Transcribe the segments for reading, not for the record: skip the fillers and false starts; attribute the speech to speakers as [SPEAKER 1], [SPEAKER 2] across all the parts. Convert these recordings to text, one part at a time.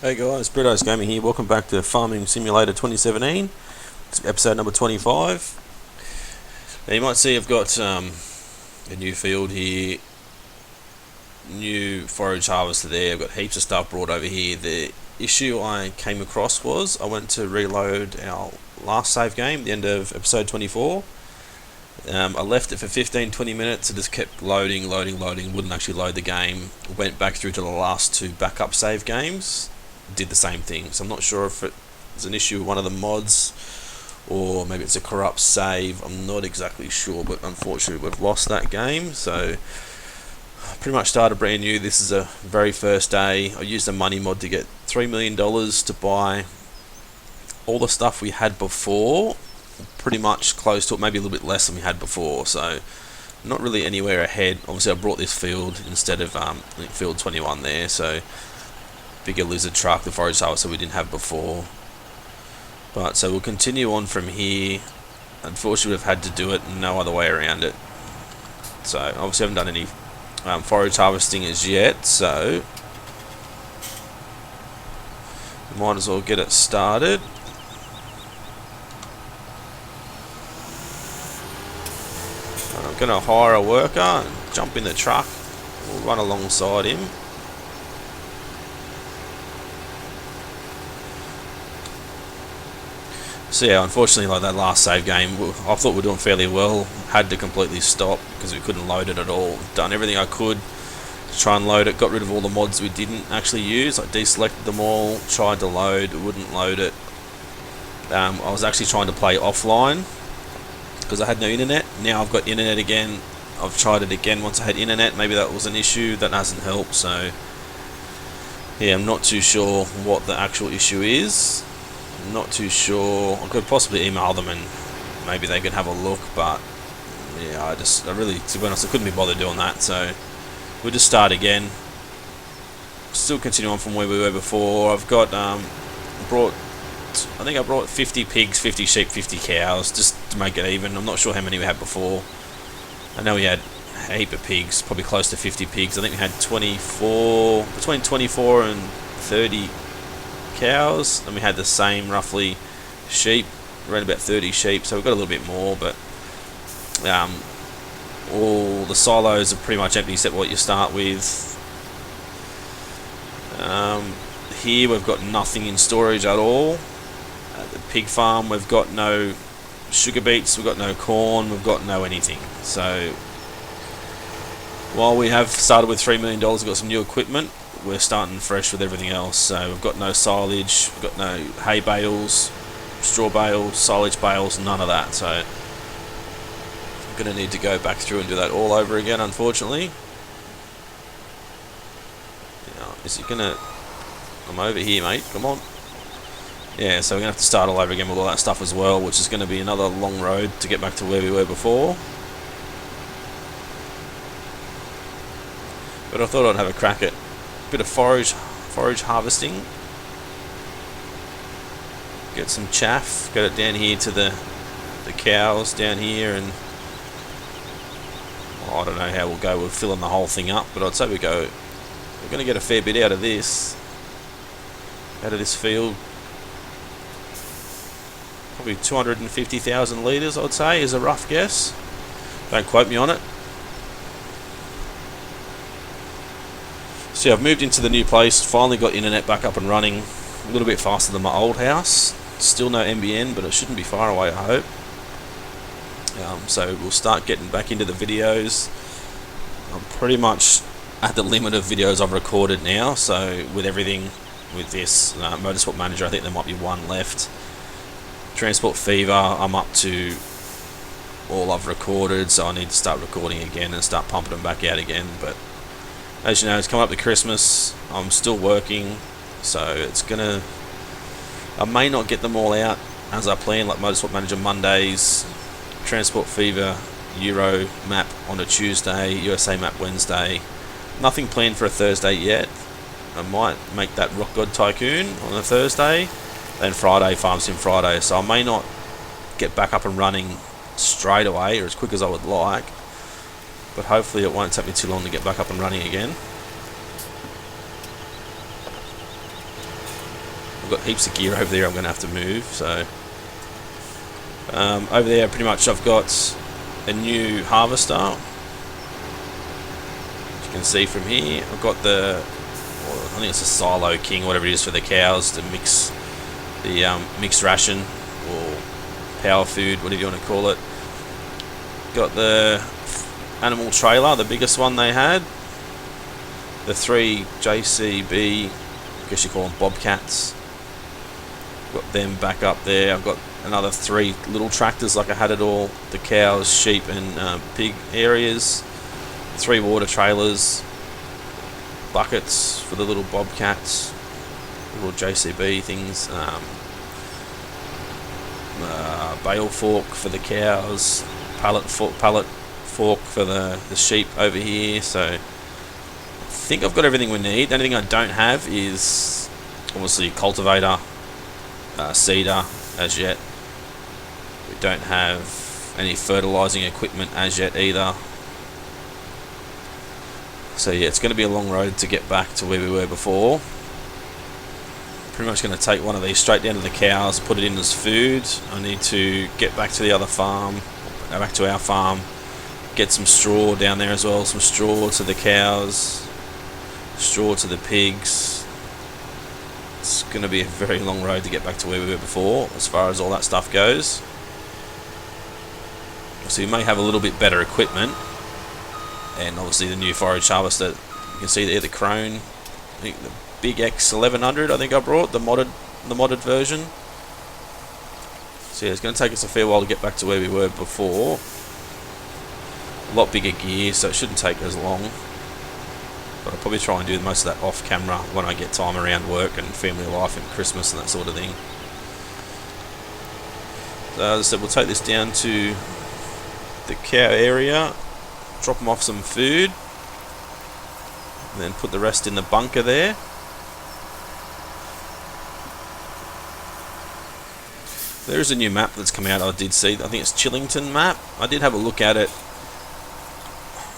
[SPEAKER 1] Hey guys, Brito's Gaming here. Welcome back to Farming Simulator 2017. It's episode number 25. Now you might see I've got a new field here, new forage harvester there. I've got heaps of stuff brought over here. The issue I came across was I went to reload our last save game, the end of episode 24. I left it for 15-20 minutes. It just kept loading, wouldn't actually load the game. Went back through to the last two backup save games, did the same thing. So I'm not sure if it's an issue with one of the mods or maybe it's a corrupt save. I'm not exactly sure, but unfortunately we've lost that game. So I pretty much started brand new. This is a very first day. I used a money mod to get $3 million to buy all the stuff we had before, pretty much close to it, maybe a little bit less than we had before. So not really anywhere ahead. Obviously I brought this field instead of field 21 there, so bigger lizard truck, the forage harvester we didn't have before. But so we'll continue on from here. Unfortunately we've had to do it, no other way around it. So obviously I haven't done any forage harvesting as yet, so might as well get it started. I'm going to hire a worker and jump in the truck. We'll run alongside him. So yeah, unfortunately, like that last save game, I thought we were doing fairly well. Had to completely stop because we couldn't load it at all. Done everything I could to try and load it. Got rid of all the mods we didn't actually use. I deselected them all. Tried to load, wouldn't load it. I was actually trying to play offline because I had no internet. Now I've got internet again. I've tried it again once I had internet. Maybe that was an issue. That hasn't helped. So yeah, I'm not too sure what the actual issue is. Not too sure. I could possibly email them and maybe they could have a look, but yeah, I really, to be honest, I couldn't be bothered doing that. So we'll just start again. Still continue on from where we were before. I've got I think I brought 50 pigs, 50 sheep, 50 cows just to make it even. I'm not sure how many we had before. I know we had a heap of pigs, probably close to 50 pigs. I think we had between 24 and 30 cows, and we had the same roughly sheep, around about 30 sheep, so we've got a little bit more, but all the silos are pretty much empty except what you start with. Here we've got nothing in storage at all. At the pig farm we've got no sugar beets, we've got no corn, we've got no anything. So while we have started with $3 million, we've got some new equipment, we're starting fresh with everything else. So we've got no silage, we've got no hay bales, straw bales, silage bales, none of that. So I'm going to need to go back through and do that all over again, unfortunately. Is it going to... I'm over here, mate, come on. Yeah, so we're going to have to start all over again with all that stuff as well, which is going to be another long road to get back to where we were before. But I thought I'd have a crack at bit of forage harvesting, get some chaff, get it down here to the cows down here, and I don't know how we'll go with filling the whole thing up, but I'd say we're going to get a fair bit out of this field. Probably 250,000 litres, I'd say, is a rough guess. Don't quote me on it. So yeah, I've moved into the new place, finally got internet back up and running, a little bit faster than my old house. Still no NBN, but it shouldn't be far away, I hope. So we'll start getting back into the videos. I'm pretty much at the limit of videos I've recorded now, so with everything, with this Motorsport Manager, I think there might be one left. Transport Fever, I'm up to all I've recorded, so I need to start recording again and start pumping them back out again. But as you know, it's coming up to Christmas. I'm still working, so it's gonna... I may not get them all out as I plan, like Motorsport Manager Mondays, Transport Fever, Euro map on a Tuesday, USA map Wednesday. Nothing planned for a Thursday yet. I might make that Rock God Tycoon on a Thursday, then Friday Farm Sim Friday. So I may not get back up and running straight away or as quick as I would like, but hopefully it won't take me too long to get back up and running again. I've got heaps of gear over there I'm going to have to move. So over there pretty much I've got a new harvester. As you can see from here, I've got the, I think it's a silo king, whatever it is, for the cows to mix the mixed ration or power food, whatever you want to call it. Got the animal trailer, the biggest one they had. The 3 JCB, I guess you call them bobcats. Got them back up there. I've got another 3 little tractors like I had it all. The cows, sheep and pig areas. 3 water trailers. Buckets for the little bobcats. Little JCB things. Bale fork for the cows. Pallet fork for the sheep over here. So I think I've got everything we need. The only thing I don't have is obviously cultivator, seeder as yet. We don't have any fertilizing equipment as yet either. So yeah, it's going to be a long road to get back to where we were before. Pretty much going to take one of these straight down to the cows, put it in as food. I need to get back to the other farm, go back to our farm, get some straw down there as well, some straw to the cows, straw to the pigs. It's going to be a very long road to get back to where we were before as far as all that stuff goes. So we may have a little bit better equipment, and obviously the new forage harvester. You can see there the Crone, I think the Big X 1100 I think I brought, the modded version. So yeah, it's going to take us a fair while to get back to where we were before. A lot bigger gear, so it shouldn't take as long. But I'll probably try and do most of that off camera when I get time around work and family life and Christmas and that sort of thing. So as I said, we'll take this down to the cow area, drop them off some food, and then put the rest in the bunker there. There is a new map that's come out. I did see. I think it's Chillington map. I did have a look at it.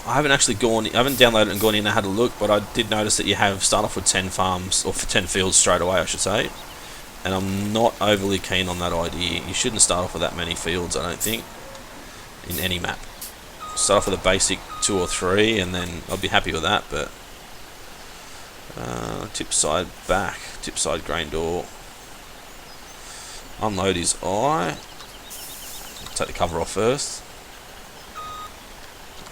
[SPEAKER 1] I haven't actually I haven't downloaded it and gone in and had a look, but I did notice that you have start off with 10 farms, or 10 fields straight away, I should say. And I'm not overly keen on that idea. You shouldn't start off with that many fields, I don't think, in any map. Start off with a basic 2 or 3, and then I'll be happy with that. But tip side back, tip side grain door. Unload his eye. Take the cover off first.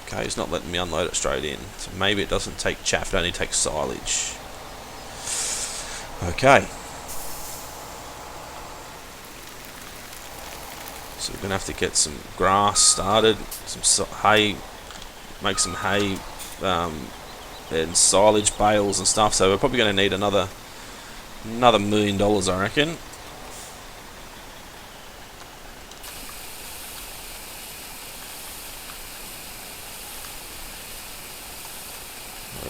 [SPEAKER 1] Okay, he's not letting me unload it straight in. So maybe it doesn't take chaff, it only takes silage. Okay. So we're going to have to get some grass started, some hay, make some hay and silage bales and stuff. So we're probably going to need another $1 million, I reckon.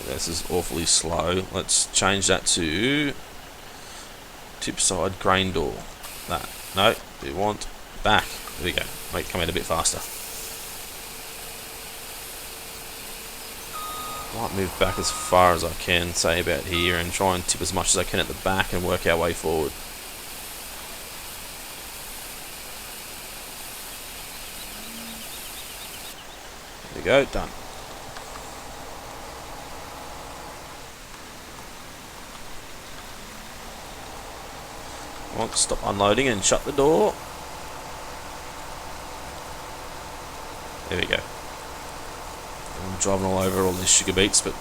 [SPEAKER 1] This is awfully slow. Let's change that to tip side grain door. That. No, we want back. There we go. Make it come out a bit faster. Might move back as far as I can, say about here, and try and tip as much as I can at the back and work our way forward. There we go, done. Stop unloading and shut the door. There we go. I'm driving all over all these sugar beets, but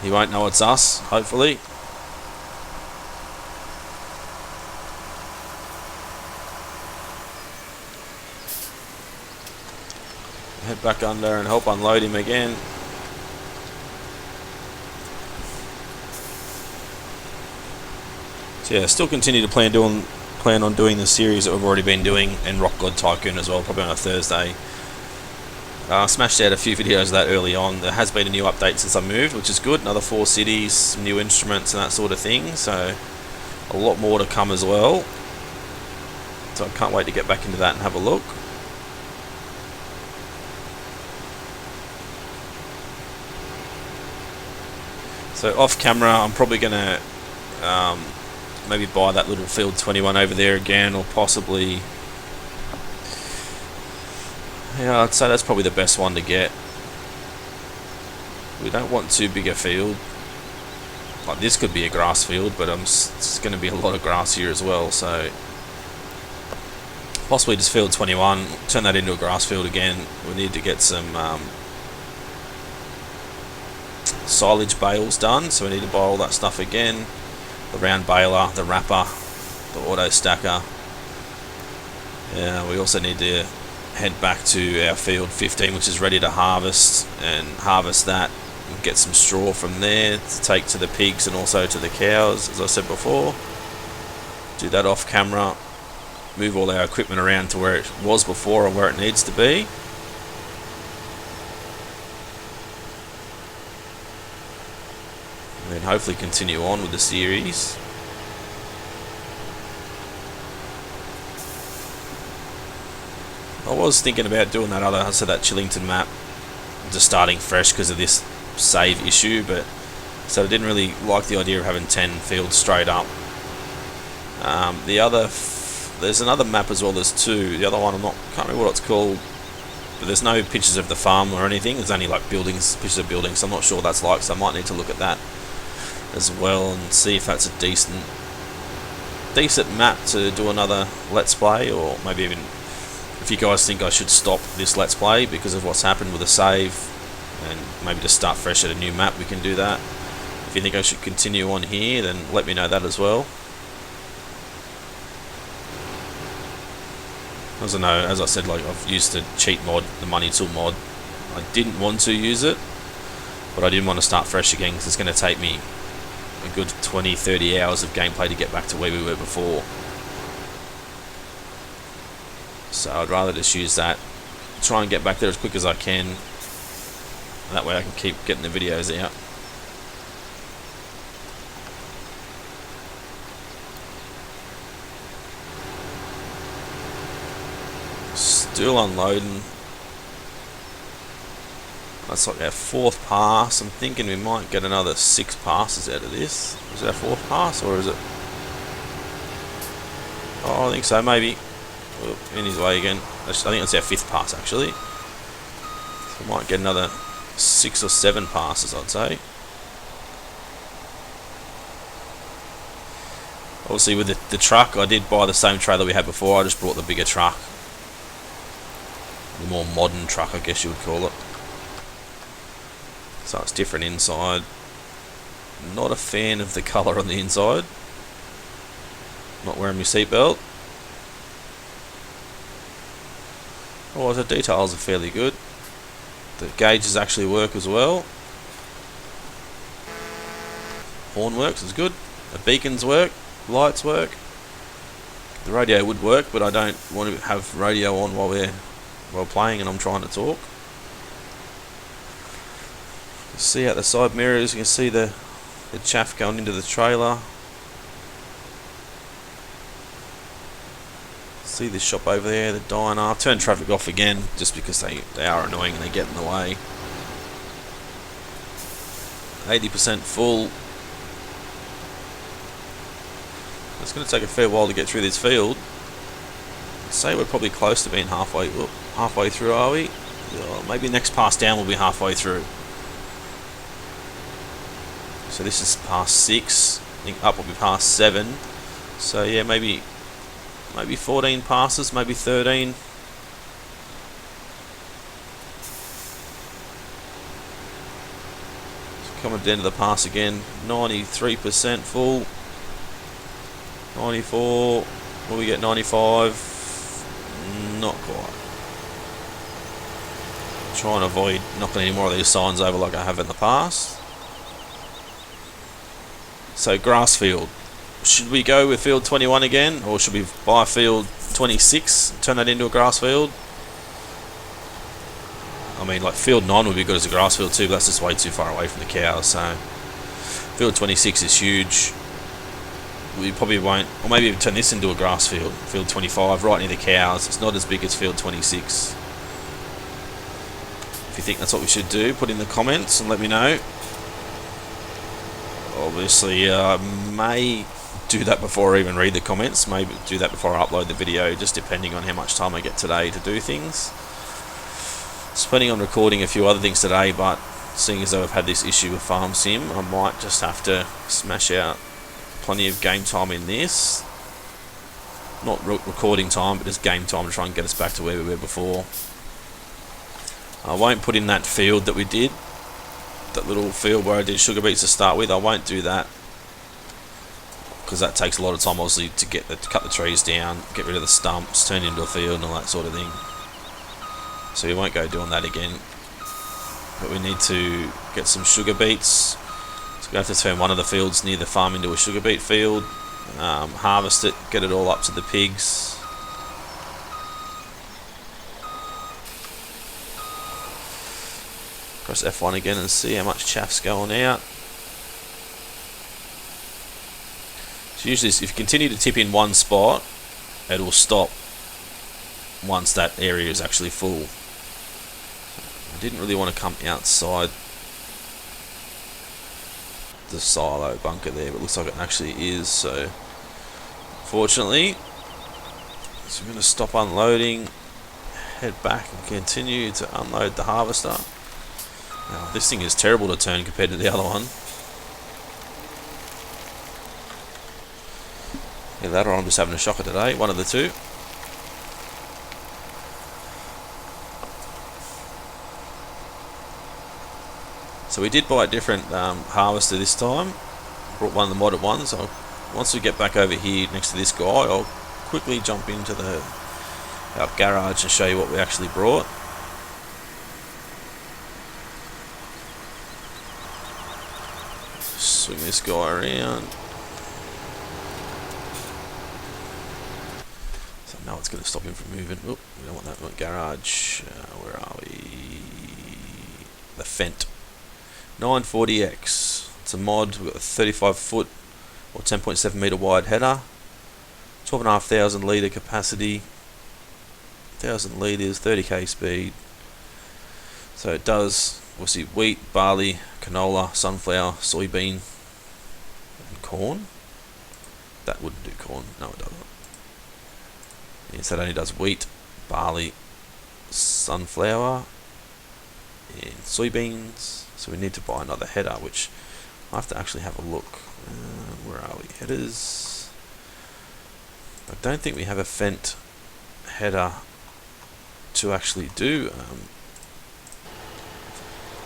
[SPEAKER 1] he won't know it's us, hopefully. Head back under and help unload him again. So yeah, still continue to plan on doing the series that we've already been doing, and Rock God Tycoon as well, probably on a Thursday. Smashed out a few videos of that early on. There has been a new update since I moved, which is good. Another 4 cities, some new instruments and that sort of thing. So a lot more to come as well. So I can't wait to get back into that and have a look. So off camera, I'm probably going to maybe buy that little field 21 over there again, or possibly, yeah, I'd say that's probably the best one to get. We don't want too big a field. Like, this could be a grass field, but it's going to be a lot of grass here as well, so possibly just field 21, turn that into a grass field again. We need to get some silage bales done, so we need to buy all that stuff again. The round baler, the wrapper, the auto stacker. Yeah, we also need to head back to our field 15, which is ready to harvest, and harvest that and get some straw from there to take to the pigs and also to the cows, as I said before. Do that off camera, move all our equipment around to where it was before and where it needs to be. And then hopefully continue on with the series. I was thinking about doing that other, so that Chillington map, just starting fresh because of this save issue, but so I didn't really like the idea of having 10 fields straight up. There's another map as well. There's two. The other one, can't remember what it's called, but there's no pictures of the farm or anything. There's only like buildings, pictures of buildings. So I'm not sure what that's like. So I might need to look at that as well and see if that's a decent map to do another let's play, or maybe even if you guys think I should stop this let's play because of what's happened with the save and maybe just start fresh at a new map, we can do that. If you think I should continue on here, then let me know that as well. As I know, as I said, like, I've used the cheat mod, the money tool mod. I didn't want to use it, but I didn't want to start fresh again because it's going to take me a good 20-30 hours of gameplay to get back to where we were before. So I'd rather just use that, try and get back there as quick as I can, and that way I can keep getting the videos out. Still unloading. That's like our 4th pass. I'm thinking we might get another 6 passes out of this. Is it our 4th pass, or is it? Oh, I think so, maybe. Oh, in his way again. I think it's our 5th pass actually. So we might get another 6 or 7 passes, I'd say. Obviously with the truck, I did buy the same trailer we had before. I just brought the bigger truck. The more modern truck, I guess you would call it. So it's different inside. Not a fan of the colour on the inside. Not wearing my seatbelt. Oh, the details are fairly good. The gauges actually work as well. Horn works is good. The beacons work. Lights work. The radio would work, but I don't want to have radio on while playing and I'm trying to talk. You see out the side mirrors, you can see the chaff going into the trailer. See this shop over there, the diner. I've turned traffic off again just because they are annoying and they get in the way. 80% full. It's going to take a fair while to get through this field. I'd say we're probably close to being halfway through, are we? Maybe next pass down will be halfway through. So this is past 6. I think up will be past 7. So yeah, maybe 14 passes, maybe 13. So coming to the end of the pass again. 93% full. 94. Will we get 95? Not quite. Try and avoid knocking any more of these signs over like I have in the past. So grass field. Should we go with field 21 again, or should we buy field 26 and turn that into a grass field? I mean, like, field 9 would be good as a grass field too, but that's just way too far away from the cows. So field 26 is huge. We probably won't, or maybe even turn this into a grass field. Field 25, right near the cows. It's not as big as field 26. If you think that's what we should do, put in the comments and let me know. obviously may do that before I even read the comments, maybe do that before I upload the video, just depending on how much time I get today to do things. Planning on recording a few other things today, but seeing as though I've had this issue with Farm Sim, I might just have to smash out plenty of game time in this. Not recording time, but just game time to try and get us back to where we were before. I won't put in that field that we did, that little field where I did sugar beets to start with. I won't do that because that takes a lot of time, obviously, to cut the trees down, get rid of the stumps, turn it into a field and all that sort of thing. So we won't go doing that again. But we need to get some sugar beets. So we have to turn one of the fields near the farm into a sugar beet field, harvest it, get it all up to the pigs. Press F1 again and see how much chaff's going out. So usually if you continue to tip in one spot, it will stop once that area is actually full. I didn't really want to come outside the silo bunker there, but it looks like it actually is, so fortunately. So I'm going to stop unloading, head back and continue to unload the harvester. Now, this thing is terrible to turn compared to the other one. Either that or I'm just having a shocker today, one of the two. So we did buy a different harvester this time. Brought one of the modded ones. So once we get back over here next to this guy, I'll quickly jump into our garage and show you what we actually brought. Swing this guy around. So now it's going to stop him from moving. Oop, we don't want that. We want garage. Where are we? The Fent 940X. It's a mod. We've got a 35 foot or 10.7 meter wide header. 12,500 litre capacity. 1,000 litres, 30k speed. So it does obviously wheat, barley, canola, sunflower, soybean, and corn. That wouldn't do corn. No, it doesn't. Yes, that only does wheat, barley, sunflower, and soybeans. So we need to buy another header, which I have to actually have a look. Where are we? Headers. I don't think we have a Fent header to actually do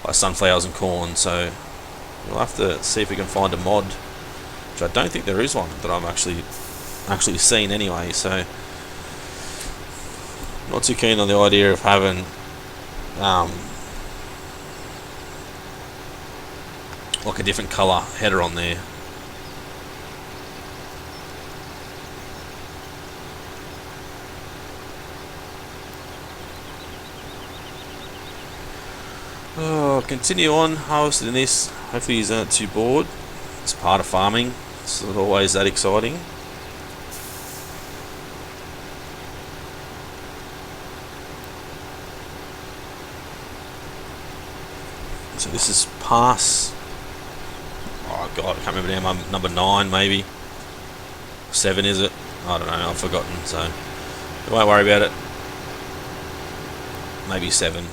[SPEAKER 1] like sunflowers and corn, so we'll have to see if we can find a mod, which I don't think there is one that I've actually seen anyway. So not too keen on the idea of having like a different colour header on there. Oh, continue on harvesting this. Hopefully you aren't too bored. It's part of farming. It's not always that exciting. So this is pass. Oh god, I can't remember now. Number 9 maybe. 7 is it? I don't know. I've forgotten. So I won't worry about it. Maybe 7.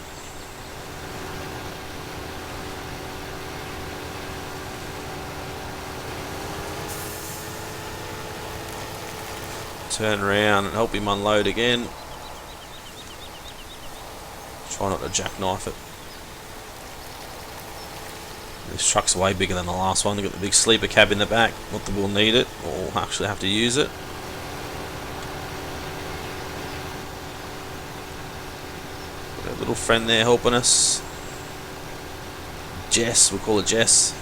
[SPEAKER 1] Turn around and help him unload again. Try not to jackknife it. This truck's way bigger than the last one. They've got the big sleeper cab in the back. Not that we'll need it, or we'll actually have to use it. Got a little friend there helping us. Jess, we'll call her Jess.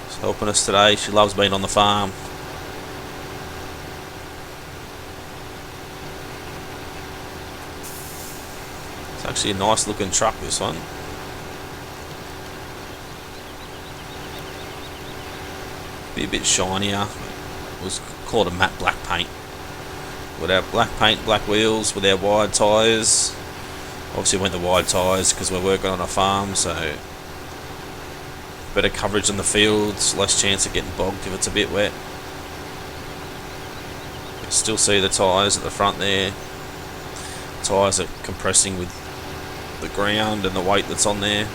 [SPEAKER 1] She's helping us today. She loves being on the farm. Actually a nice looking truck, this one. Be a bit shinier. It was called a matte black paint. With our black paint, black wheels, with our wide tyres. Obviously went the wide tyres because we're working on a farm, so better coverage in the fields, less chance of getting bogged if it's a bit wet. You can still see the tyres at the front there. Tyres are compressing with the ground and the weight that's on there.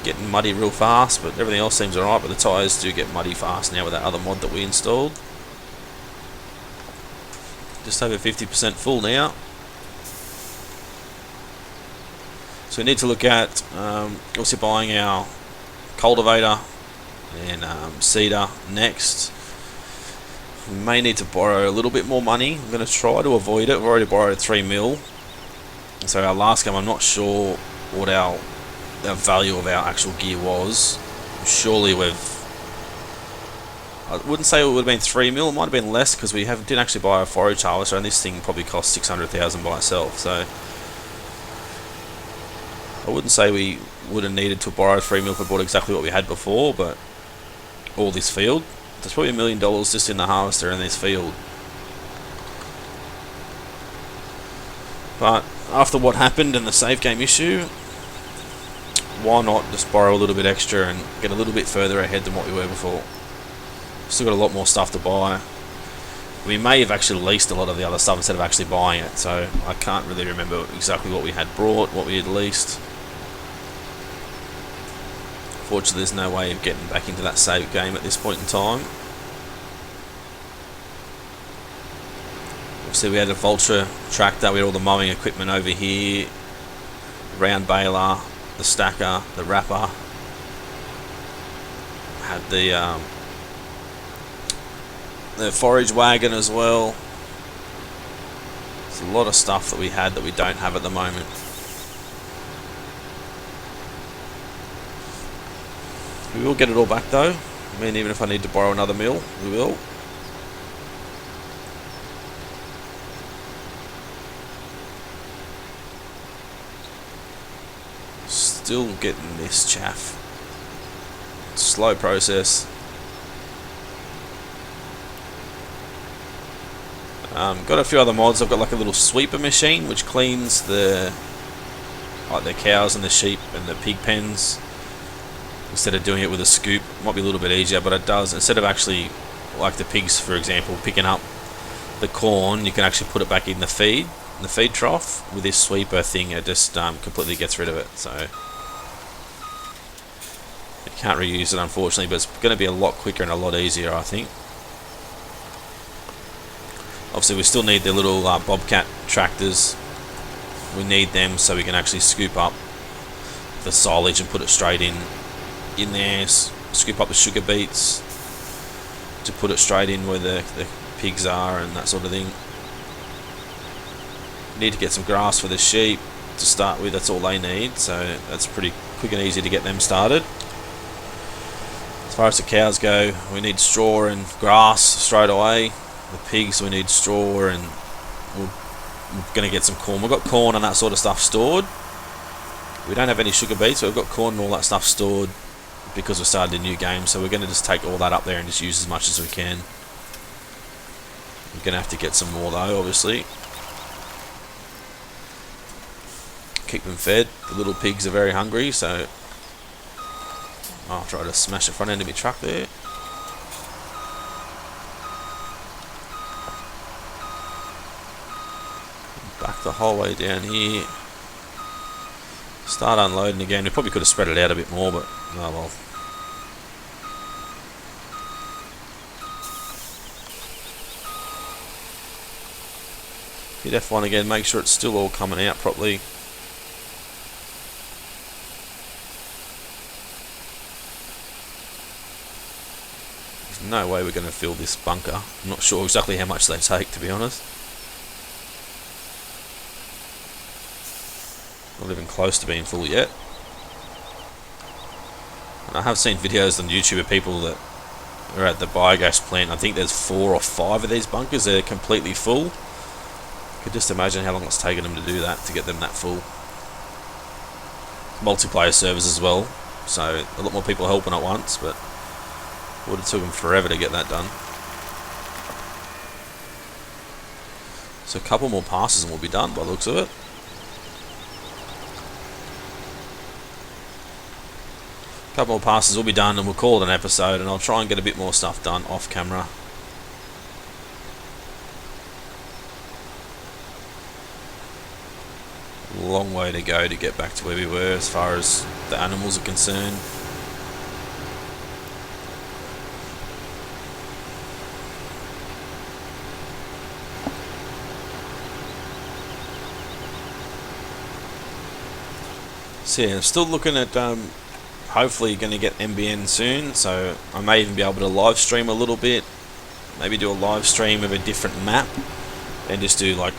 [SPEAKER 1] Getting muddy real fast, but everything else seems alright, but the tyres do get muddy fast now with that other mod that we installed. Just over 50% full now. So we need to look at also buying our cultivator and seeder next. We may need to borrow a little bit more money. I'm going to try to avoid it. We've already borrowed 3 mil. So our last game, I'm not sure what our value of our actual gear was. Surely I wouldn't say it would have been 3 mil. It might have been less because we didn't actually buy a forage harvester, and this thing probably cost 600,000 by itself. So I wouldn't say we would have needed to borrow 3 mil if we bought exactly what we had before, but all this field, there's probably $1 million just in the harvester in this field. But after what happened and the save game issue, why not just borrow a little bit extra and get a little bit further ahead than what we were before. Still got a lot more stuff to buy. We may have actually leased a lot of the other stuff instead of actually buying it, so I can't really remember exactly what we had brought, what we had leased. Fortunately, there's no way of getting back into that save game at this point in time. Obviously, we had a Vulture tractor, we had all the mowing equipment over here, round baler, the stacker, the wrapper. Had the forage wagon as well. There's a lot of stuff that we had that we don't have at the moment. We will get it all back though. I mean, even if I need to borrow another mil, we will. Still getting this chaff. Slow process. Got a few other mods. I've got like a little sweeper machine which cleans the cows and the sheep and the pig pens. Instead of doing it with a scoop, it might be a little bit easier, but it does. Instead of actually, like the pigs for example, picking up the corn, you can actually put it back in the feed trough. With this sweeper thing, it just completely gets rid of it. So you can't reuse it unfortunately, but it's going to be a lot quicker and a lot easier, I think. Obviously we still need the little bobcat tractors. We need them so we can actually scoop up the silage and put it straight in there, scoop up the sugar beets to put it straight in where the pigs are and that sort of thing. Need to get some grass for the sheep to start with, that's all they need, so that's pretty quick and easy to get them started. As far as the cows go, we need straw and grass straight away. The pigs, we need straw, and we're going to get some corn. We've got corn and that sort of stuff stored. We don't have any sugar beets, but we've got corn and all that stuff stored because we started a new game, so we're going to just take all that up there and just use as much as we can. We're going to have to get some more though, obviously. Keep them fed. The little pigs are very hungry, so I'll try to smash the front end of my truck there. Back the whole way down here. Start unloading again. We probably could have spread it out a bit more, but oh well. Hit F1 again, make sure it's still all coming out properly. There's no way we're going to fill this bunker. I'm not sure exactly how much they take, to be honest. Not even close to being full yet. And I have seen videos on YouTube of people that are at the biogas plant. I think there's 4 or 5 of these bunkers. They're completely full. You could just imagine how long it's taken them to do that, to get them that full. Multiplayer servers as well, so a lot more people helping at once, but it would have took them forever to get that done. So a couple more passes and we'll be done by the looks of it. Couple more passes will be done and we'll call it an episode, and I'll try and get a bit more stuff done off camera. Long way to go to get back to where we were as far as the animals are concerned. So yeah, I'm still looking at hopefully going to get MBN soon, so I may even be able to live stream a little bit, maybe do a live stream of a different map and just do like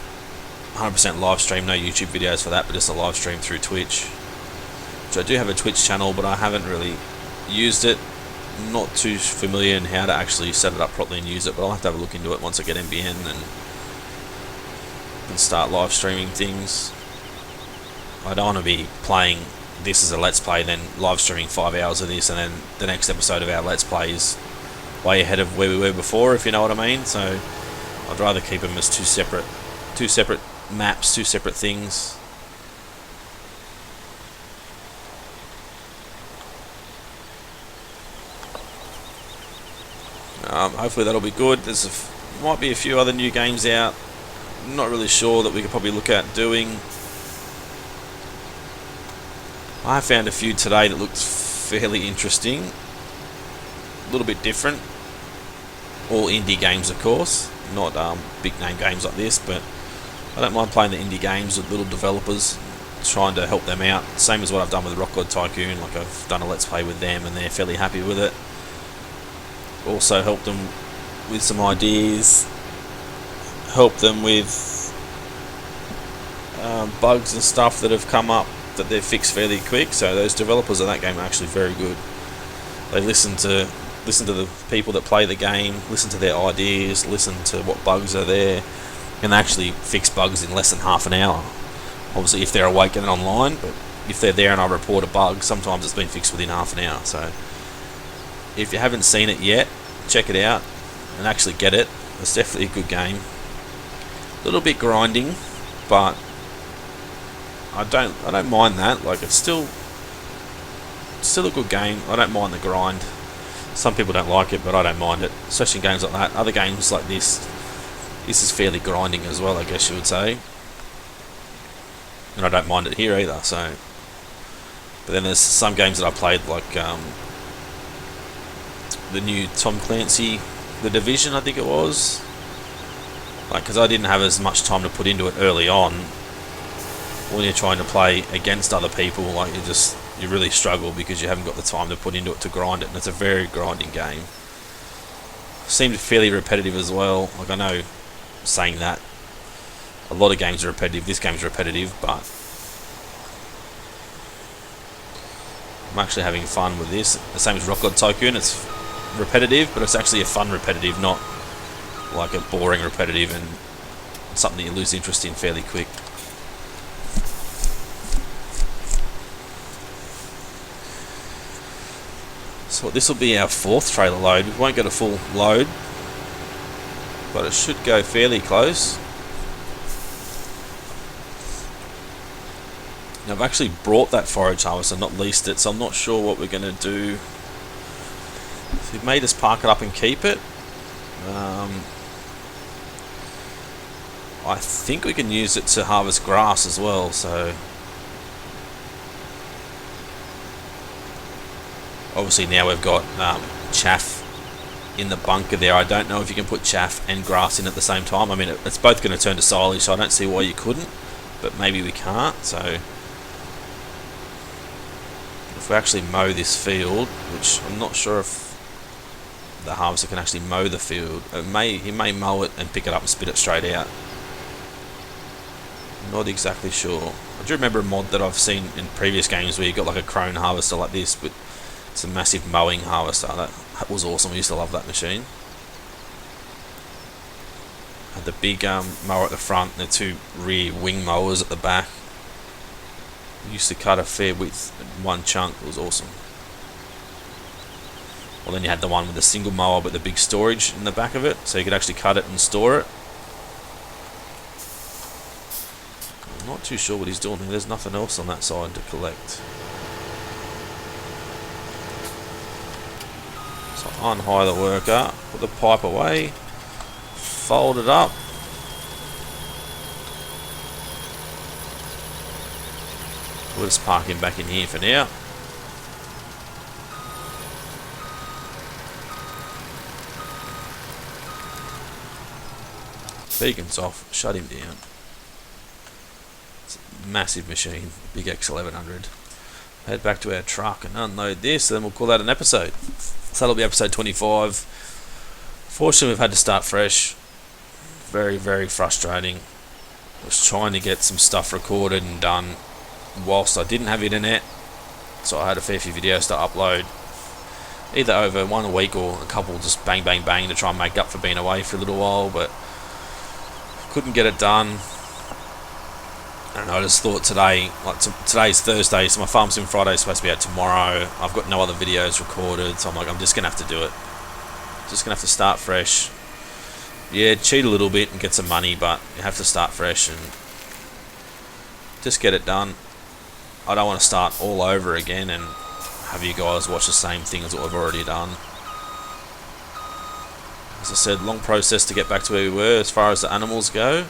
[SPEAKER 1] 100% live stream, no YouTube videos for that, but just a live stream through Twitch. So I do have a Twitch channel, but I haven't really used it. Not too familiar in how to actually set it up properly and use it, but I'll have to have a look into it once I get MBN and start live streaming things. I don't want to be playing this as a Let's Play, then live streaming 5 hours of this, and then the next episode of our Let's Play is way ahead of where we were before, if you know what I mean. So I'd rather keep them as two separate maps, two separate things. Hopefully that'll be good. Might be a few other new games out. I'm not really sure that we could probably look at doing. I found a few today that looked fairly interesting, a little bit different. All indie games, of course, not big name games like this, but I don't mind playing the indie games with little developers, trying to help them out. Same as what I've done with Rock God Tycoon. Like, I've done a Let's Play with them and they're fairly happy with it. Also helped them with some ideas, helped them with bugs and stuff that have come up that they've fixed fairly quick. So those developers of that game are actually very good. They listen to the people that play the game, listen to their ideas, listen to what bugs are there, and they actually fix bugs in less than half an hour. Obviously if they're awake and online, but if they're there and I report a bug, sometimes it's been fixed within half an hour. So if you haven't seen it yet, check it out and actually get it. It's definitely a good game. A little bit grinding, but I don't mind that. Like, it's still a good game. I don't mind the grind. Some people don't like it, but I don't mind it, especially in games like that. Other games like this is fairly grinding as well, I guess you would say. And I don't mind it here either. So, but then there's some games that I played, like the new Tom Clancy, The Division, I think it was. Like, because I didn't have as much time to put into it early on. When you're trying to play against other people, like, you really struggle because you haven't got the time to put into it to grind it, and it's a very grinding game. Seemed fairly repetitive as well. Like, I know, saying that, a lot of games are repetitive. This game's repetitive, but I'm actually having fun with this. The same as Rock God Tycoon. It's repetitive, but it's actually a fun repetitive, not like a boring repetitive and something that you lose interest in fairly quick. So this will be our 4th trailer load. We won't get a full load, but it should go fairly close. Now, I've actually brought that forage harvester, not leased it, so I'm not sure what we're going to do. So we may just park it up and keep it. I think we can use it to harvest grass as well, so obviously now we've got chaff in the bunker there. I don't know if you can put chaff and grass in at the same time. I mean, it's both going to turn to silage, so I don't see why you couldn't, but maybe we can't. So if we actually mow this field, which I'm not sure if the harvester can actually mow the field, he may mow it and pick it up and spit it straight out. Not exactly sure. I do remember a mod that I've seen in previous games where you got like a crone harvester like this, but it's a massive mowing harvester. That was awesome. I used to love that machine. Had the big mower at the front and the 2 rear wing mowers at the back. Used to cut a fair width in one chunk. It was awesome. Well, then you had the one with the single mower but the big storage in the back of it, so you could actually cut it and store it. I'm not too sure what he's doing. There's nothing else on that side to collect. So unhire the worker, put the pipe away, fold it up. We'll just park him back in here for now. Beacon's off, shut him down. It's a massive machine, big X1100. Head back to our truck and unload this, and then we'll call that an episode. So that'll be episode 25. Fortunately, we've had to start fresh. Very, very frustrating. I was trying to get some stuff recorded and done whilst I didn't have internet, so I had a fair few videos to upload, either over one a week or a couple just bang, bang, bang to try and make up for being away for a little while, but couldn't get it done. And I just thought today, like today's Thursday, so my farm sim Friday is supposed to be out tomorrow. I've got no other videos recorded, so I'm like, I'm just gonna have to do it. Just gonna have to start fresh. Yeah, cheat a little bit and get some money, but you have to start fresh and just get it done. I don't want to start all over again and have you guys watch the same thing as what I've already done. As I said, long process to get back to where we were as far as the animals go,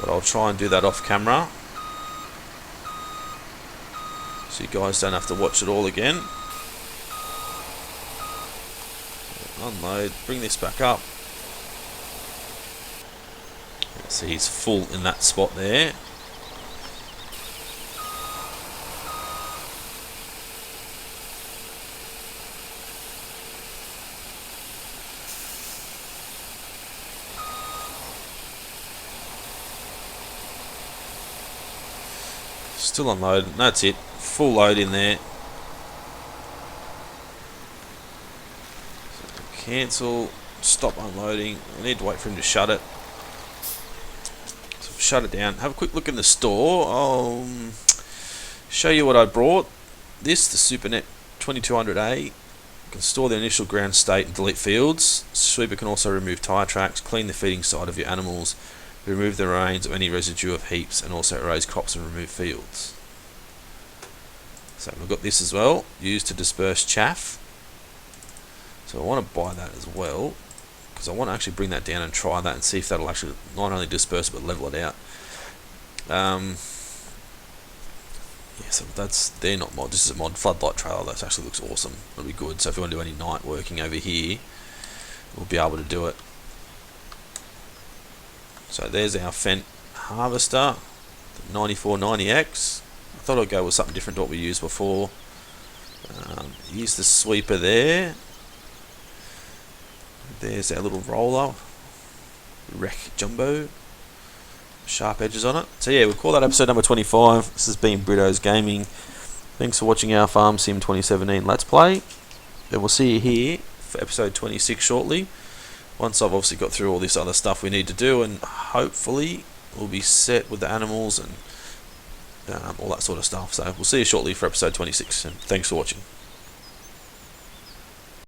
[SPEAKER 1] but I'll try and do that off camera so you guys don't have to watch it all again. Unload, bring this back up. See, he's full in that spot there. Still unloading, that's it, full load in there. So cancel, stop unloading, I need to wait for him to shut it. So shut it down, have a quick look in the store. I'll show you what I brought. This, the SuperNet 2200A, can store the initial ground state and delete fields. Sweeper can also remove tyre tracks, clean the feeding side of your animals, remove the remains or any residue of heaps, and also erase crops and remove fields. So we've got this as well, used to disperse chaff. So I want to buy that as well, because I want to actually bring that down and try that and see if that'll actually not only disperse but level it out. Yeah, so they're not mod. This is a mod floodlight trailer. That actually looks awesome. It'll be good. So if you want to do any night working over here, we'll be able to do it. So there's our Fendt harvester, the 9490X. I thought I'd go with something different to what we used before. Use the sweeper there. There's our little roller, Wreck Jumbo, sharp edges on it. So yeah, we'll call that episode number 25. This has been Brito's Gaming. Thanks for watching our Farm Sim 2017 Let's Play. And we'll see you here for episode 26 shortly. Once I've obviously got through all this other stuff we need to do, and hopefully we'll be set with the animals and all that sort of stuff. So we'll see you shortly for episode 26, and thanks for watching.